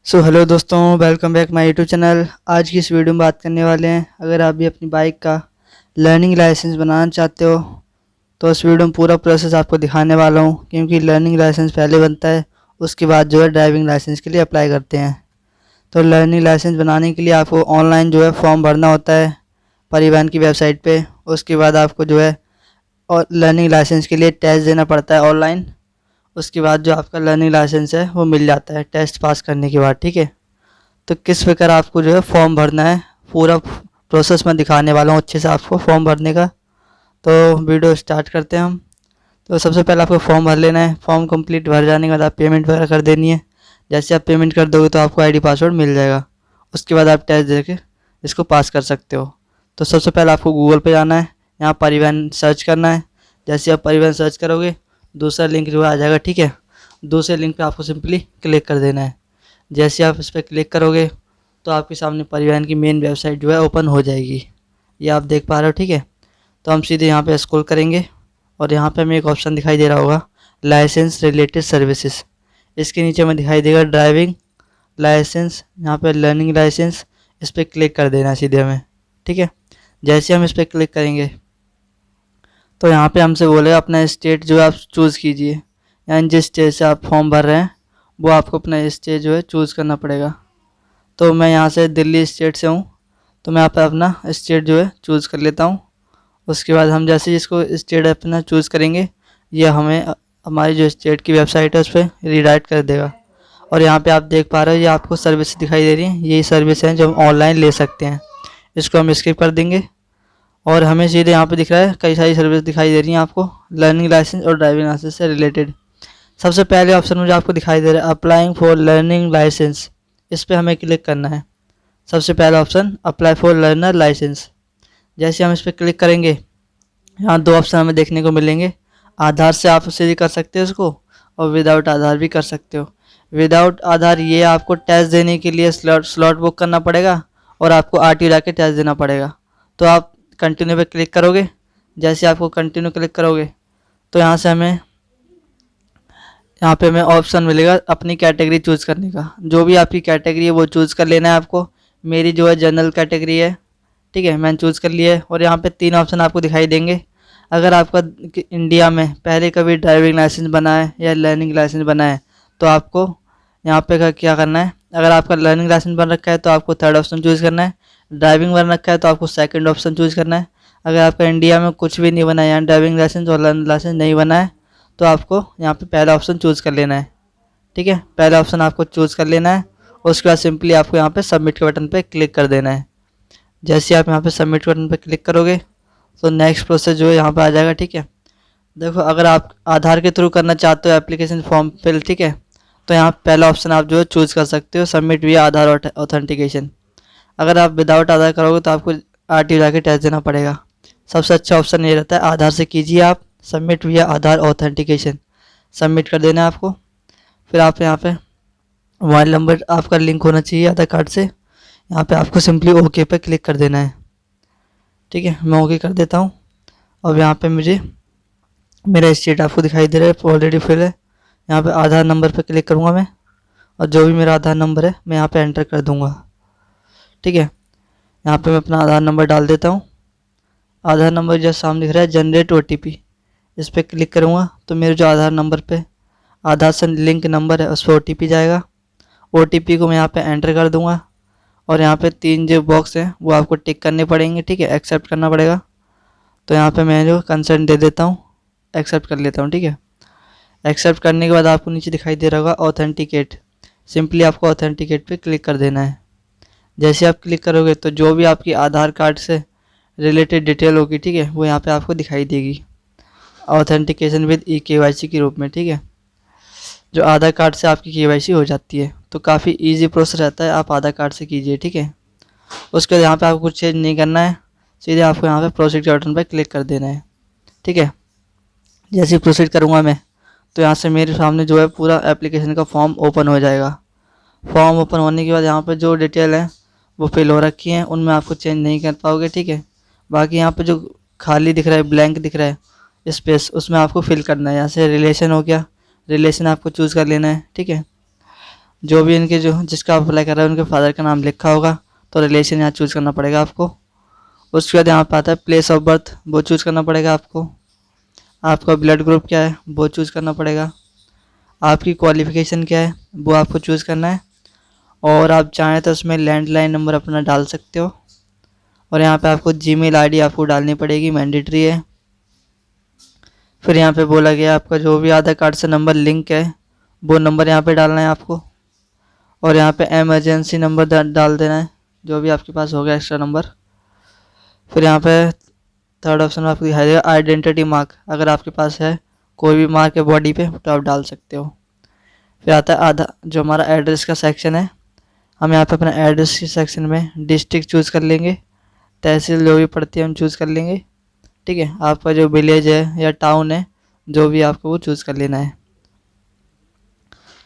Hello दोस्तों, welcome back my YouTube channel. आज की इस वीडियो में बात करने वाले हैं, अगर आप भी अपनी बाइक का लर्निंग लाइसेंस बनाना चाहते हो तो इस वीडियो में पूरा प्रोसेस आपको दिखाने वाला हूं। क्योंकि लर्निंग लाइसेंस पहले बनता है, उसके बाद जो है ड्राइविंग लाइसेंस के लिए अप्लाई करते हैं। तो लर्निंग लाइसेंस बनाने के लिए आपको ऑनलाइन जो है फॉर्म भरना होता है परिवहन की वेबसाइट पर। उसके बाद आपको जो है और लर्निंग लाइसेंस के लिए टेस्ट देना पड़ता है ऑनलाइन। उसके बाद जो आपका लर्निंग लाइसेंस है वो मिल जाता है टेस्ट पास करने के बाद। ठीक है, तो किस प्रकार आपको जो है फॉर्म भरना है पूरा प्रोसेस मैं दिखाने वाला हूँ अच्छे से आपको फॉर्म भरने का। तो वीडियो स्टार्ट करते हैं हम। तो सबसे पहले आपको फॉर्म भर लेना है। फॉर्म कंप्लीट भर जाने के बाद आप पेमेंट वगैरह कर देनी है। जैसे आप पेमेंट कर दोगे तो आपको आईडी पासवर्ड मिल जाएगा। उसके बाद आप टेस्ट दे के इसको पास कर सकते हो। तो सबसे पहले आपको गूगल पे जाना है, यहाँ परिवहन सर्च करना है। जैसे आप परिवहन सर्च करोगे दूसरा लिंक जो है आ जाएगा। ठीक है, दूसरे लिंक पे आपको सिंपली क्लिक कर देना है। जैसे आप इस पर क्लिक करोगे तो आपके सामने परिवहन की मेन वेबसाइट जो है ओपन हो जाएगी। ये आप देख पा रहे हो। ठीक है, तो हम सीधे यहाँ पे स्क्रॉल करेंगे और यहाँ पे हमें एक ऑप्शन दिखाई दे रहा होगा लाइसेंस रिलेटेड सर्विसेज। इसके नीचे हमें दिखाई देगा ड्राइविंग लाइसेंस, यहाँ पे लर्निंग लाइसेंस। इस पर क्लिक कर देना है सीधे हमें। ठीक है, जैसे हम इस पर क्लिक करेंगे तो यहाँ पे हमसे बोलेगा अपना स्टेट जो है आप चूज़ कीजिए, यानी जिस स्टेट से आप फॉर्म भर रहे हैं वो आपको अपना स्टेट जो है चूज़ करना पड़ेगा। तो मैं यहाँ से दिल्ली स्टेट से हूँ, तो मैं यहाँ पे अपना स्टेट जो है चूज़ कर लेता हूँ। उसके बाद हम जैसे ही इसको स्टेट अपना चूज़ करेंगे ये हमें हमारी जो स्टेट की वेबसाइट है उस पर रीडायरेक्ट कर देगा। और यहाँ पे आप देख पा रहे हो ये आपको सर्विस दिखाई दे रही है, यही सर्विस हैं जो हम ऑनलाइन ले सकते हैं। इसको हम स्किप कर देंगे और हमें सीधे यहाँ पे दिख रहा है कई सारी सर्विस दिखाई दे रही हैं आपको लर्निंग लाइसेंस और ड्राइविंग लाइसेंस से रिलेटेड। सबसे पहले ऑप्शन मुझे आपको दिखाई दे रहा है अप्लाइंग फॉर लर्निंग लाइसेंस। इस पर हमें क्लिक करना है। सबसे पहला option apply for learner licence. जैसे हम इस पर क्लिक करेंगे यहाँ दो ऑप्शन हमें देखने को मिलेंगे। आधार से आप उससे भी कर सकते हो इसको, और विदाउट आधार भी कर सकते हो। विदाउट आधार ये आपको टेस्ट देने के लिए स्लॉट बुक करना पड़ेगा और आपको आरटीओ जाके टेस्ट देना पड़ेगा। तो आप कंटिन्यू पे क्लिक करोगे। जैसे आपको कंटिन्यू क्लिक करोगे तो यहाँ से हमें यहाँ पे हमें ऑप्शन मिलेगा अपनी कैटेगरी चूज़ करने का। जो भी आपकी कैटेगरी है वो चूज़ कर लेना है आपको। मेरी जो है जनरल कैटेगरी है। ठीक है, मैंने चूज़ कर लिया है। और यहाँ पे तीन ऑप्शन आपको दिखाई देंगे। अगर आपका इंडिया में पहले कभी ड्राइविंग लाइसेंस बना है या लर्निंग लाइसेंस बना है तो आपको यहाँ पे क्या करना है। अगर आपका लर्निंग लाइसेंस बन रखा है तो आपको थर्ड ऑप्शन चूज़ करना है। ड्राइविंग बन रखा है तो आपको सेकंड ऑप्शन चूज़ करना है। अगर आपका इंडिया में कुछ भी नहीं बना है, यहाँ ड्राइविंग लाइसेंस और लर्निंग लाइसेंस नहीं बना है, तो आपको यहाँ पे पहला ऑप्शन चूज़ कर लेना है। ठीक है, पहला ऑप्शन आपको चूज़ कर लेना है। उसके बाद सिंपली आपको यहाँ पे सबमिट के बटन पे क्लिक कर देना है। जैसे आप यहाँ पे सबमिट बटन पे क्लिक करोगे तो नेक्स्ट प्रोसेस जो है यहाँ पे आ जाएगा। ठीक है, देखो अगर आप आधार के थ्रू करना चाहते हो एप्लीकेशन फॉर्म फिल, ठीक है, तो यहाँ पहला ऑप्शन आप जो है चूज़ कर सकते हो सबमिट विया आधार ऑथेंटिकेशन। अगर आप विदाउट आधार करोगे तो आपको आरटीओ जाके टेस्ट देना पड़ेगा। सबसे अच्छा ऑप्शन ये रहता है आधार से कीजिए आप सबमिट विया आधार ऑथेंटिकेशन। सबमिट कर देना है आपको। फिर आप यहाँ पे मोबाइल नंबर आपका लिंक होना चाहिए आधार कार्ड से। यहाँ पे आपको सिंपली ओके पे क्लिक कर देना है। ठीक है, मैं ओके कर देता हूँ। अब यहाँ पे मुझे मेरा स्टेट आपको दिखाई दे रहा है ऑलरेडी फिल है। यहाँ पे आधार नंबर पे क्लिक करूँगा मैं और जो भी मेरा आधार नंबर है मैं यहाँ पे एंटर कर दूँगा। ठीक है, यहाँ पे मैं अपना आधार नंबर डाल देता हूँ। आधार नंबर जैसे सामने दिख रहा है जनरेट ओटीपी, इस पर क्लिक करूँगा तो मेरे जो आधार नंबर पे आधार से लिंक नंबर है उस पर ओटीपी जाएगा। ओटीपी को मैं यहाँ पे एंटर कर दूँगा और यहाँ पे तीन जो बॉक्स हैं वो आपको टिक करने पड़ेंगे। ठीक है, एक्सेप्ट करना पड़ेगा। तो यहाँ पे मैं जो कंसेंट दे देता हूँ, एक्सेप्ट कर लेता हूँ। ठीक है, एक्सेप्ट करने के बाद आपको नीचे दिखाई दे रहा होगा ऑथेंटिकेट। सिंपली आपको ऑथेंटिकेट पे क्लिक कर देना है। जैसे आप क्लिक करोगे तो जो भी आपकी आधार कार्ड से रिलेटेड डिटेल होगी, ठीक है, वो यहाँ पे आपको दिखाई देगी ऑथेंटिकेशन विद ई-केवाईसी के रूप में। ठीक है, जो आधार कार्ड से आपकी केवाईसी हो जाती है। तो काफ़ी इजी प्रोसेस रहता है, आप आधार कार्ड से कीजिए। ठीक है, उसके बाद यहाँ पे आपको कुछ चेंज नहीं करना है, सीधे आपको यहाँ पे प्रोसीड के बटन पर क्लिक कर देना है। ठीक है, जैसे प्रोसीड करूँगा मैं तो यहाँ से मेरे सामने जो है पूरा एप्लीकेशन का फॉर्म ओपन हो जाएगा। फॉर्म ओपन होने के बाद यहाँ पे जो डिटेल है वो फिल हो रखी हैं, उनमें आपको चेंज नहीं कर पाओगे। ठीक है, बाकी यहाँ पे जो खाली दिख रहा है ब्लैंक दिख रहा है स्पेस, उसमें आपको फिल करना है। यहाँ से रिलेशन हो गया, रिलेशन आपको चूज़ कर लेना है। ठीक है, जो भी इनके जो जिसका आप अप्लाई कर रहे हैं उनके फादर का नाम लिखा होगा तो रिलेशन यहाँ चूज़ करना पड़ेगा आपको। उसके बाद यहाँ पर आता है प्लेस ऑफ बर्थ, वो चूज़ करना पड़ेगा आपको। आपका ब्लड ग्रुप क्या है वो चूज़ करना पड़ेगा। आपकी क्वालिफ़िकेशन क्या है वो आपको चूज़ करना है। और आप चाहें तो उसमें लैंडलाइन नंबर अपना डाल सकते हो। और यहाँ पे आपको जीमेल आईडी आपको डालनी पड़ेगी, मैंडेटरी है। फिर यहाँ पे बोला गया आपका जो भी आधार कार्ड से नंबर लिंक है वो नंबर यहाँ पे डालना है आपको। और यहाँ पे एमरजेंसी नंबर डाल देना है, जो भी आपके पास होगा एक्स्ट्रा नंबर। फिर यहाँ पे थर्ड ऑप्शन में आपको दिखाई देगा आइडेंटिटी मार्क, अगर आपके पास है कोई भी मार्क है बॉडी पे तो आप डाल सकते हो। फिर आता है आधा जो हमारा एड्रेस का सेक्शन है, हम यहाँ पे अपना एड्रेस के सेक्शन में डिस्ट्रिक्ट चूज़ कर लेंगे, तहसील जो भी पड़ती है हम चूज़ कर लेंगे। ठीक है, आपका जो विलेज है या टाउन है जो भी आपको वो चूज़ कर लेना है।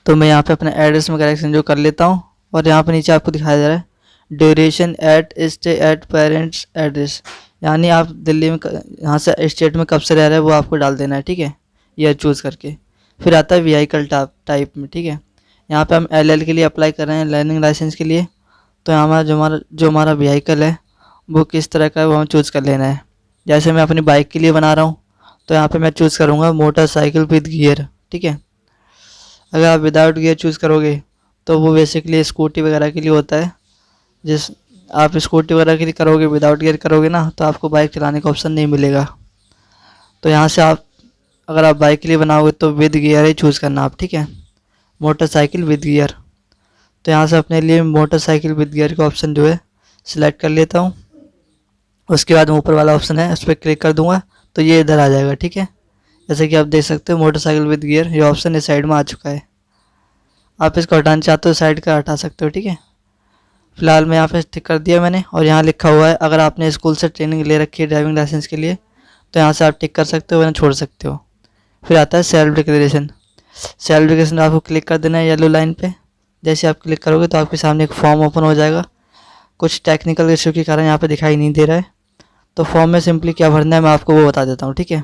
तो मैं यहाँ पे अपना एड्रेस में करेक्शन जो कर लेता हूँ। और यहाँ पे नीचे आपको दिखाई दे रहा है duration at stay at parents address, यानी आप दिल्ली में यहाँ से स्टेट में कब से रह रहे हैं वो आपको डाल देना है। ठीक है, यह चूज़ करके। फिर आता है व्हीकल टाइप में। ठीक है, यहाँ पे हम LL के लिए अप्लाई कर रहे हैं, लर्निंग लाइसेंस के लिए। तो यहाँ जो हमारा व्हीकल है वो किस तरह का है वो हमें चूज़ कर लेना है। जैसे मैं अपनी बाइक के लिए बना रहा हूँ तो यहाँ पे मैं चूज़ करूँगा मोटरसाइकिल विद गियर। ठीक है, अगर आप विदाउट गियर चूज़ करोगे तो वो बेसिकली स्कूटी वगैरह के लिए होता है। जिस आप स्कूटी वगैरह के लिए करोगे विदाउट गियर करोगे ना तो आपको बाइक चलाने का ऑप्शन नहीं मिलेगा। तो यहाँ से आप अगर आप बाइक के लिए बनाओगे तो विद गियर ही चूज़ करना आप। ठीक है, मोटरसाइकिल विद गियर। तो यहाँ से अपने लिए मोटरसाइकिल विद गियर का ऑप्शन जो है सिलेक्ट कर लेता हूँ। उसके बाद ऊपर वाला ऑप्शन है उस पर क्लिक कर दूंगा तो ये इधर आ जाएगा। ठीक है, जैसे कि आप देख सकते हो मोटरसाइकिल विद गियर ये ऑप्शन इस साइड में आ चुका है। आप इसको हटाना चाहते हो साइड का हटा सकते हो। ठीक है, फिलहाल मैं यहाँ पे टिक कर दिया मैंने। और यहाँ लिखा हुआ है अगर आपने स्कूल से ट्रेनिंग ले रखी है ड्राइविंग लाइसेंस के लिए तो यहाँ से आप टिक कर सकते हो वरना छोड़ सकते हो। फिर आता है सेल्फ डिक्लेरेशन। सेल्फ डिक्लेरेशन आपको क्लिक कर देना है येलो लाइन पे। जैसे आप क्लिक करोगे तो आपके सामने एक फॉर्म ओपन हो जाएगा। कुछ टेक्निकल इशू के कारण यहाँ पे दिखाई नहीं दे रहा है, तो फॉर्म में सिंपली क्या भरना है मैं आपको वो बता देता हूँ। ठीक है,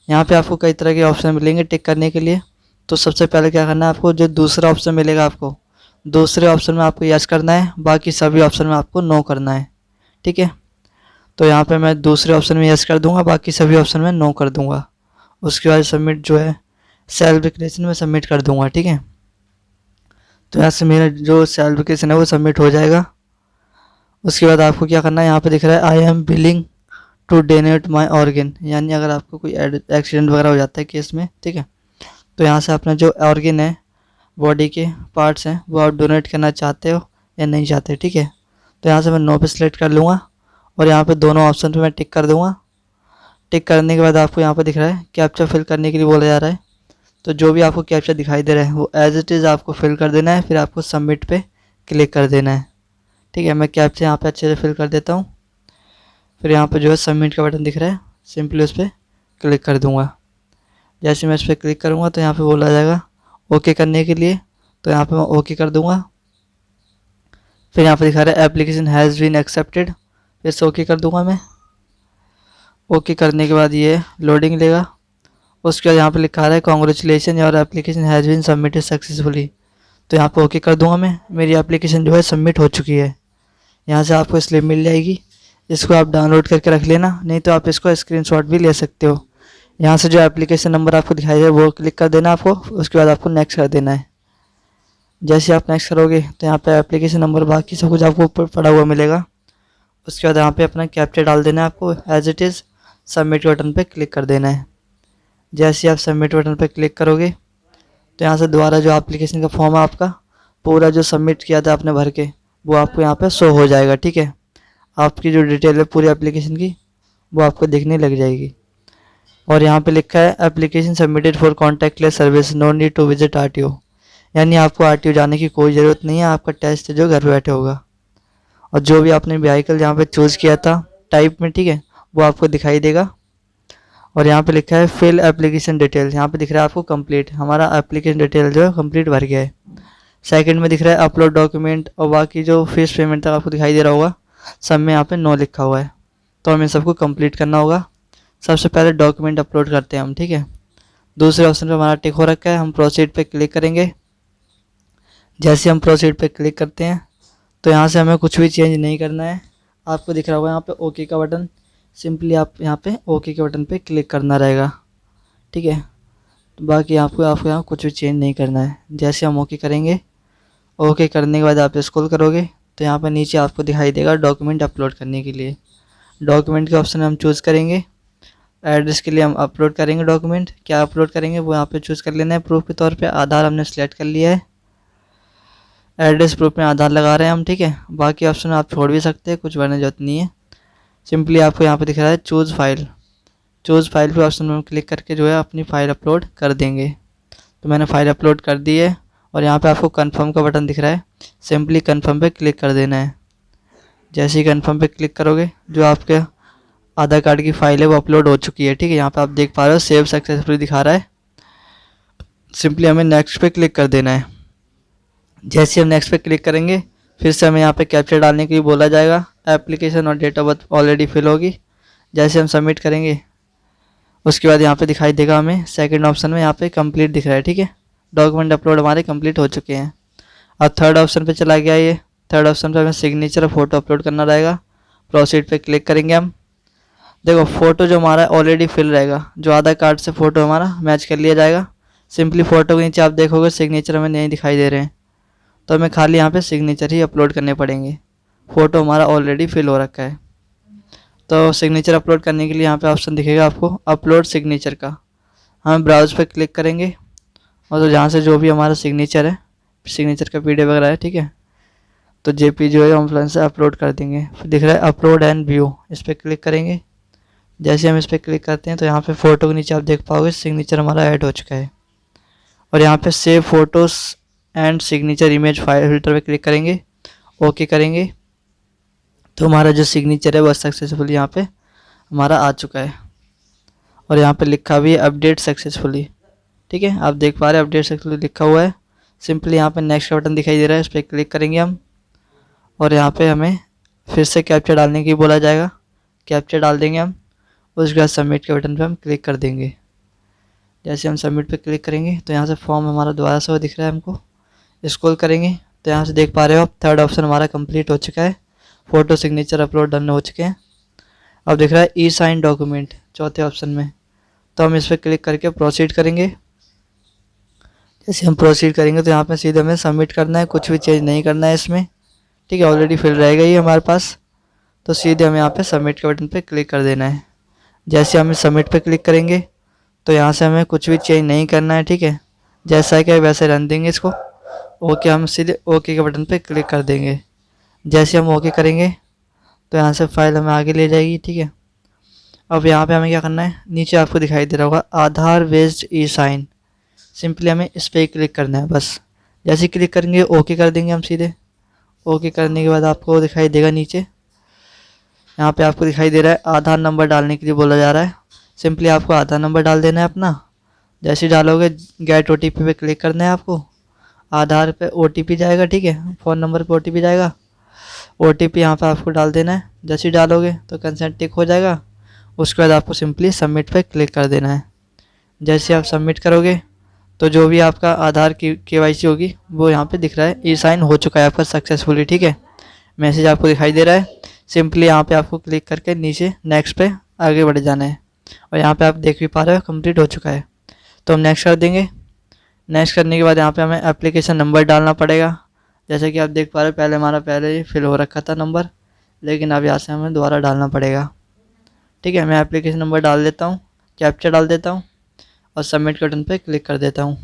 यहाँ पे आपको कई तरह के ऑप्शन मिलेंगे टिक करने के लिए। तो सबसे पहले क्या करना है आपको, जो दूसरा ऑप्शन मिलेगा आपको दूसरे ऑप्शन में आपको यस करना है, बाकी सभी ऑप्शन में आपको नो करना है। ठीक है, तो यहाँ पे मैं दूसरे ऑप्शन में यस कर दूंगा, बाकी सभी ऑप्शन में नो कर दूंगा। उसके बाद सबमिट जो है सेल्फ डिक्लेरेशन में सबमिट कर दूंगा। ठीक है, तो यहाँ से मेरा जो सेल्फ डिक्लेरेशन है वो सबमिट हो जाएगा। उसके बाद आपको क्या करना है, यहाँ पे दिख रहा है I am willing to donate my organ, यानी अगर आपको कोई एक्सीडेंट वगैरह हो जाता है केस में। ठीक है, तो यहाँ से अपना जो ऑर्गन है बॉडी के पार्ट्स हैं वो आप डोनेट करना चाहते हो या नहीं चाहते। ठीक है, तो यहाँ से मैं नो पे सिलेक्ट कर लूँगा और यहाँ पे दोनों ऑप्शन पे मैं टिक कर दूँगा। टिक करने के बाद आपको यहाँ पे दिख रहा है कैप्चा फिल करने के लिए बोला जा रहा है। तो जो भी आपको कैप्चा दिखाई दे रहा है वो एज इट इज़ आपको फिल कर देना है, फिर आपको सबमिट पे क्लिक कर देना है। ठीक है, मैं कैप्चा यहाँ पे अच्छे से फिल कर देता हूँ। फिर यहाँ पे जो है सबमिट का बटन दिख रहा है, सिंपली उस पर क्लिक कर दूँगा। जैसे मैं इस पर क्लिक करूँगा तो यहाँ पे बोला जाएगा ओके करने के लिए, तो यहाँ पे मैं ओके कर दूँगा। फिर यहाँ पे दिखा रहा है एप्लीकेशन हैज़ बीन एक्सेप्टेड, फिर से ओके कर दूँगा मैं। ओके करने के बाद ये लोडिंग लेगा। उसके बाद यहाँ पे लिखा रहा है congratulation your application has been submitted successfully, तो यहाँ पे ओके कर दूँगा मैं। मेरी एप्लीकेशन जो है सबमिट हो चुकी है। यहाँ से आपको स्लिप मिल जाएगी, इसको आप डाउनलोड करके रख लेना, नहीं तो आप इसको स्क्रीनशॉट भी ले सकते हो। यहाँ से जो एप्लीकेशन नंबर आपको दिखाई दे वो क्लिक कर देना आपको, उसके बाद आपको नेक्स्ट कर देना है। जैसे आप नेक्स्ट करोगे तो यहाँ पे एप्लीकेशन नंबर बाकी सब कुछ आपको ऊपर पड़ा हुआ मिलेगा। उसके बाद यहाँ पे अपना कैप्चा डाल देना है आपको as it is, submit button पे क्लिक कर देना है। जैसे आप सबमिट बटन पे क्लिक करोगे तो यहाँ से दोबारा जो एप्लीकेशन का फॉर्म है आपका पूरा जो सबमिट किया था आपने भर के वो आपको यहाँ पे शो हो जाएगा। ठीक है, आपकी जो डिटेल है पूरी एप्लीकेशन की वो आपको दिखने लग जाएगी। और यहाँ पे लिखा है application submitted for contactless service, no need to visit RTO, यानी आपको RTO जाने की कोई ज़रूरत नहीं है, आपका टेस्ट जो घर बैठे होगा। और जो भी आपने व्हीकल यहाँ पे चूज़ किया था टाइप में, ठीक है, वो आपको दिखाई देगा। और यहाँ पे लिखा है फिल एप्लीकेशन डिटेल, यहाँ पे दिख रहा है आपको कंप्लीट, हमारा एप्लीकेशन डिटेल जो है कंप्लीट भर गया है। सेकंड में दिख रहा है अपलोड डॉक्यूमेंट, और बाकी जो फीस पेमेंट तक आपको दिखाई दे रहा होगा सब में यहाँ पे नो लिखा हुआ है, तो हमें सबको कंप्लीट करना होगा। सबसे पहले डॉक्यूमेंट अपलोड करते हैं हम। ठीक है, दूसरे ऑप्शन पे हमारा टिक हो रखा है, हम प्रोसीड पे क्लिक करेंगे। जैसे हम प्रोसीड पे क्लिक करते हैं तो यहाँ से हमें कुछ भी चेंज नहीं करना है। आपको दिख रहा होगा यहाँ पे ओके का बटन, सिंपली आप यहाँ पे ओके के बटन पे क्लिक करना रहेगा, ठीक है। तो बाकी आपको यहाँ कुछ भी चेंज नहीं करना है। जैसे हम ओके करेंगे, ओके करने के बाद आप स्क्रॉल करोगे तो यहाँ पर नीचे आपको दिखाई देगा डॉक्यूमेंट अपलोड करने के लिए। डॉक्यूमेंट के ऑप्शन हम चूज़ करेंगे। एड्रेस के लिए हम अपलोड करेंगे डॉक्यूमेंट, क्या अपलोड करेंगे वो यहाँ पे चूज़ कर लेना है। प्रूफ के तौर पे आधार हमने सेलेक्ट कर लिया है, एड्रेस प्रूफ में आधार लगा रहे हैं हम, ठीक है। बाकी ऑप्शन आप छोड़ भी सकते हैं, कुछ भरने की जरूरत नहीं है। सिंपली आपको यहाँ पे दिख रहा है चूज़ फाइल, चूज़ फाइल पे ऑप्शन में क्लिक करके जो है अपनी फ़ाइल अपलोड कर देंगे। तो मैंने फ़ाइल अपलोड कर दी है और यहाँ पे आपको कन्फर्म का बटन दिख रहा है, सिंपली कन्फर्म पे क्लिक कर देना है। जैसे ही कन्फर्म पे क्लिक करोगे जो आपके आधार कार्ड की फ़ाइल है वो अपलोड हो चुकी है, ठीक है। यहाँ पे आप देख पा रहे हो सेव सक्सेसफुली दिखा रहा है। सिंपली हमें नेक्स्ट पे क्लिक कर देना है। जैसे हम नेक्स्ट पे क्लिक करेंगे फिर से हमें यहाँ पे कैप्चर डालने के लिए बोला जाएगा। एप्लीकेशन और date of birth already fill होगी। जैसे हम सबमिट करेंगे उसके बाद यहाँ पे दिखाई देगा हमें सेकंड ऑप्शन में यहाँ पे कंप्लीट दिख रहा है, ठीक है। डॉक्यूमेंट अपलोड हमारे कंप्लीट हो चुके हैं। अब थर्ड ऑप्शन पे चला गया ये। थर्ड ऑप्शन पे हमें सिग्नेचर और फोटो अपलोड करना रहेगा। प्रोसीड पे क्लिक करेंगे हम। देखो फ़ोटो जो हमारा ऑलरेडी फिल रहेगा, जो आधार कार्ड से फ़ोटो हमारा मैच कर लिया जाएगा। सिंपली फ़ोटो के नीचे आप देखोगे सिग्नेचर हमें नहीं दिखाई दे रहे हैं, तो हमें खाली यहाँ पे सिग्नेचर ही अपलोड करने पड़ेंगे। फ़ोटो हमारा ऑलरेडी फिल हो रखा है। तो सिग्नेचर अपलोड करने के लिए यहाँ पे ऑप्शन दिखेगा आपको अपलोड सिग्नेचर का। हम ब्राउज पे क्लिक करेंगे और तो जहाँ से जो भी हमारा सिग्नेचर है, सिग्नेचर का पीडीएफ वगैरह है, ठीक है, तो जेपी जो है हम फ्रेंड से अपलोड कर देंगे। फिर दिख रहा है अपलोड एंड व्यू, इस पर क्लिक करेंगे। जैसे हम इस पर क्लिक करते हैं तो यहाँ पे फ़ोटो के नीचे आप देख पाओगे सिग्नेचर हमारा ऐड हो चुका है। और यहाँ पे save photos and signature image file filter पे क्लिक करेंगे, ओके करेंगे तो हमारा जो सिग्नेचर है वो सक्सेसफुली यहाँ पे हमारा आ चुका है। और यहाँ पे लिखा भी है अपडेट सक्सेसफुली, ठीक है। आप देख पा रहे हैं अपडेट सक्सेसफुली लिखा हुआ है। सिंपली यहाँ पे नेक्स्ट का बटन दिखाई दे रहा है, इस पर क्लिक करेंगे हम और यहाँ पे हमें फिर से कैप्चर डालने की बोला जाएगा। कैप्चर डाल देंगे हम, उसके बाद सबमिट के बटन पे हम क्लिक कर देंगे। जैसे हम सबमिट पे क्लिक करेंगे तो यहाँ से फॉर्म हमारा दोबारा से वो दिख रहा है हमको। स्क्रॉल करेंगे तो यहाँ से देख पा रहे हो आप थर्ड ऑप्शन हमारा कंप्लीट हो चुका है। फ़ोटो सिग्नेचर अपलोड डन हो चुके हैं। अब दिख रहा है ई साइन डॉक्यूमेंट चौथे ऑप्शन में, तो हम इस पर क्लिक करके प्रोसीड करेंगे। जैसे हम प्रोसीड करेंगे तो यहाँ पे सीधे हमें सबमिट करना है, कुछ भी चेंज नहीं करना है इसमें, ठीक है। ऑलरेडी फिल रहेगा ये हमारे पास, तो सीधे हमें यहाँ पे सबमिट के बटन पे क्लिक कर देना है। जैसे हम सबमिट पे क्लिक करेंगे तो यहाँ से हमें कुछ भी चेंज नहीं करना है, ठीक है। जैसा कि वैसे रन देंगे इसको। ओके, हम सीधे ओके के बटन पे क्लिक कर देंगे। जैसे हम ओके करेंगे तो यहाँ से फाइल हमें आगे ले जाएगी, ठीक है। अब यहाँ पे हमें क्या करना है, नीचे आपको दिखाई दे रहा होगा आधार बेस्ड ई साइन, सिंपली हमें इस पर क्लिक करना है बस। जैसे क्लिक करेंगे ओके कर देंगे हम सीधे। ओके करने के बाद आपको दिखाई देगा नीचे, यहाँ पे आपको दिखाई दे रहा है आधार नंबर डालने के लिए बोला जा रहा है। सिंपली आपको आधार नंबर डाल देना है अपना। जैसे डालोगे गेट ओटीपी पे क्लिक करना है आपको। आधार पे ओटीपी जाएगा, ठीक है, फ़ोन नंबर पे ओटीपी जाएगा। ओटीपी यहाँ पे आपको डाल देना है। जैसे डालोगे तो कंसेंट टिक हो जाएगा। उसके बाद आपको सिंपली सबमिट पे क्लिक कर देना है। जैसे आप सबमिट करोगे तो जो भी आपका आधार की केवाईसी होगी वो यहाँ पे दिख रहा है ई साइन हो चुका है आपका सक्सेसफुली, ठीक है। मैसेज आपको दिखाई दे रहा है। सिंपली यहाँ पे आपको क्लिक करके नीचे नेक्स्ट पे आगे बढ़ जाना है। और यहाँ पे आप देख भी पा रहे हो कंप्लीट हो चुका है, तो हम नेक्स्ट कर देंगे। नेक्स्ट करने के बाद यहाँ पे हमें एप्लीकेशन नंबर डालना पड़ेगा। जैसे कि आप देख पा रहे हो पहले हमारा ही फिल हो रखा था नंबर, लेकिन अब यहाँ से हमें दोबारा डालना पड़ेगा, ठीक है। मैं एप्लीकेशन नंबर डाल देता हूँ, कैप्चर डाल देता हूँ और सबमिट बटन पे क्लिक कर देता हूँ।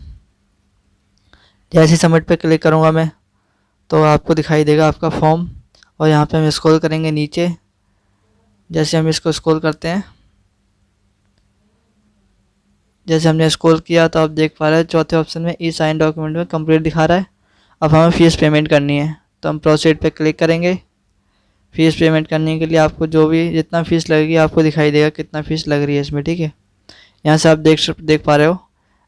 जैसे सबमिट पे क्लिक करूँगा मैं तो आपको दिखाई देगा आपका फॉर्म। और यहाँ पे हम स्क्रॉल करेंगे नीचे। जैसे हम इसको स्क्रॉल करते हैं, जैसे हमने स्क्रॉल किया तो आप देख पा रहे हैं चौथे ऑप्शन में ई साइन डॉक्यूमेंट में कंप्लीट दिखा रहा है। अब हमें फ़ीस पेमेंट करनी है, तो हम प्रोसीड पे क्लिक करेंगे। फ़ीस पेमेंट करने के लिए आपको जो भी जितना फ़ीस लगेगी आपको दिखाई देगा कितना फ़ीस लग रही है इसमें, ठीक है। यहाँ से आप देख पा रहे हो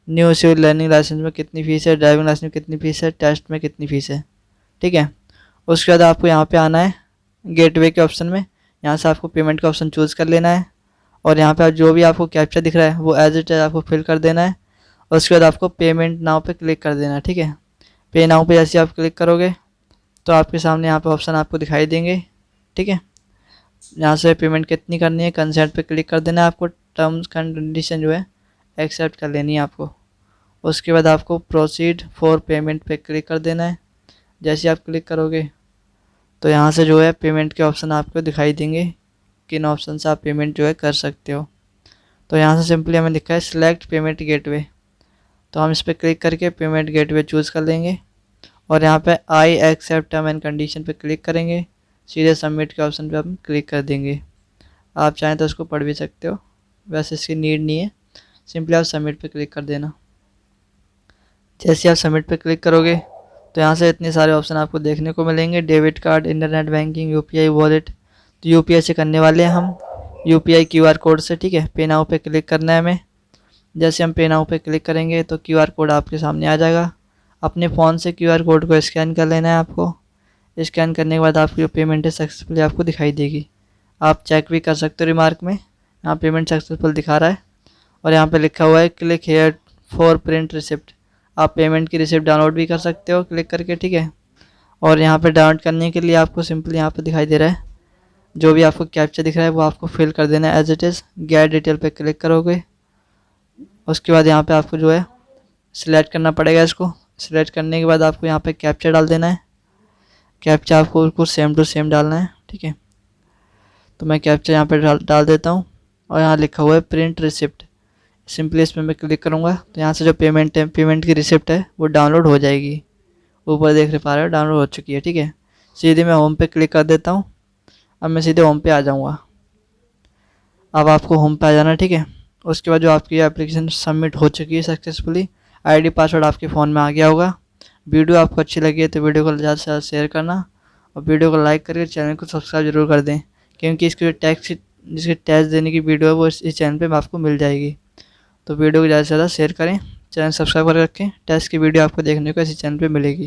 न्यू सिविल लर्निंग लाइसेंस में कितनी फ़ीस है, ड्राइविंग लाइसेंस में कितनी फ़ीस है, टेस्ट में कितनी फ़ीस है, ठीक है। उसके बाद आपको यहाँ पे आना है गेटवे के ऑप्शन में। यहाँ से आपको पेमेंट का ऑप्शन चूज़ कर लेना है और यहाँ पे जो भी आपको कैप्चा दिख रहा है वो एज इट एज आपको फिल कर देना है। और उसके बाद आपको पेमेंट नाउ पे क्लिक कर देना है, ठीक है। पे नाउ पे जैसे आप क्लिक करोगे तो आपके सामने यहाँ पे ऑप्शन आपको दिखाई देंगे, ठीक है। यहाँ से पेमेंट कितनी करनी है, कंसेंट पे क्लिक कर देना है आपको, टर्म्स कंडीशन जो है एक्सेप्ट कर लेनी है आपको। उसके बाद आपको प्रोसीड फॉर पेमेंट पे क्लिक कर देना है। जैसे आप क्लिक करोगे तो यहाँ से जो है पेमेंट के ऑप्शन आपको दिखाई देंगे, किन ऑप्शन से आप पेमेंट जो है कर सकते हो। तो यहाँ से सिंपली हमें लिखा है सिलेक्ट पेमेंट गेटवे, तो हम इस पर क्लिक करके पेमेंट गेटवे चूज़ कर लेंगे और यहाँ पे I accept term and condition पे क्लिक करेंगे। सीधे सबमिट के ऑप्शन पे हम क्लिक कर देंगे। आप चाहें तो इसको पढ़ भी सकते हो, वैसे इसकी नीड नहीं है, सिंपली आप सबमिट पे क्लिक कर देना। जैसे आप सबमिट पे क्लिक करोगे तो यहाँ से इतने सारे ऑप्शन आपको देखने को मिलेंगे, debit card, internet banking, UPI wallet. तो यूपीआई से करने वाले हैं हम, यूपीआई क्यूआर कोड से, ठीक है। पे नाउ पे क्लिक करना है हमें। जैसे हम पे नाउ पे क्लिक करेंगे तो क्यूआर कोड आपके सामने आ जाएगा। अपने फ़ोन से क्यूआर कोड को स्कैन कर लेना है आपको। स्कैन करने के बाद आपकी जो पेमेंट है सक्सेसफुली आपको दिखाई देगी। आप चेक भी कर सकते हो रिमार्क में, यहाँ पेमेंट सक्सेसफुल दिखा रहा है और यहाँ पे लिखा हुआ है click here for print receipt. आप पेमेंट की रिसिप्ट डाउनलोड भी कर सकते हो क्लिक करके, ठीक है। और यहाँ पे डाउनलोड करने के लिए आपको सिंपली यहाँ पे दिखाई दे रहा है, जो भी आपको कैप्चा दिख रहा है वो आपको फिल कर देना है as it is. Get detail पे क्लिक करोगे, उसके बाद यहाँ पे आपको जो है सिलेक्ट करना पड़ेगा। इसको सिलेक्ट करने के बाद आपको यहाँ पे कैप्चा डाल देना है। कैप्चा आपको बिल्कुल सेम टू सेम डालना है, ठीक है। तो मैं कैप्चा यहाँ पे डाल देता हूँ और यहाँ लिखा हुआ है प्रिंट रिसिप्ट। सिंपली इसमें मैं क्लिक करूँगा तो यहाँ से जो पेमेंट है, पेमेंट की रिसिप्ट है वो डाउनलोड हो जाएगी। ऊपर देख पा रहे हो डाउनलोड हो चुकी है, ठीक है। सीधे मैं होम पे क्लिक कर देता हूँ। अब मैं सीधे होम पे आ जाऊँगा। अब आपको होम पे आ जाना, ठीक है। उसके बाद जो आपकी एप्लीकेशन सबमिट हो चुकी है सक्सेसफुली, आईडी पासवर्ड आपके फ़ोन में आ गया होगा। वीडियो आपको अच्छी लगी है तो वीडियो को ज़्यादा से ज़्यादा शेयर करना और वीडियो को लाइक करके चैनल को सब्सक्राइब जरूर कर दें, क्योंकि इसकी जो जिसके टैक्स देने की वीडियो है वो इस चैनल पे आपको मिल जाएगी। तो वीडियो को ज़्यादा से ज़्यादा शेयर करें, चैनल सब्सक्राइब कर रखें। टैक्स की वीडियो आपको देखने को इसी चैनल पे मिलेगी।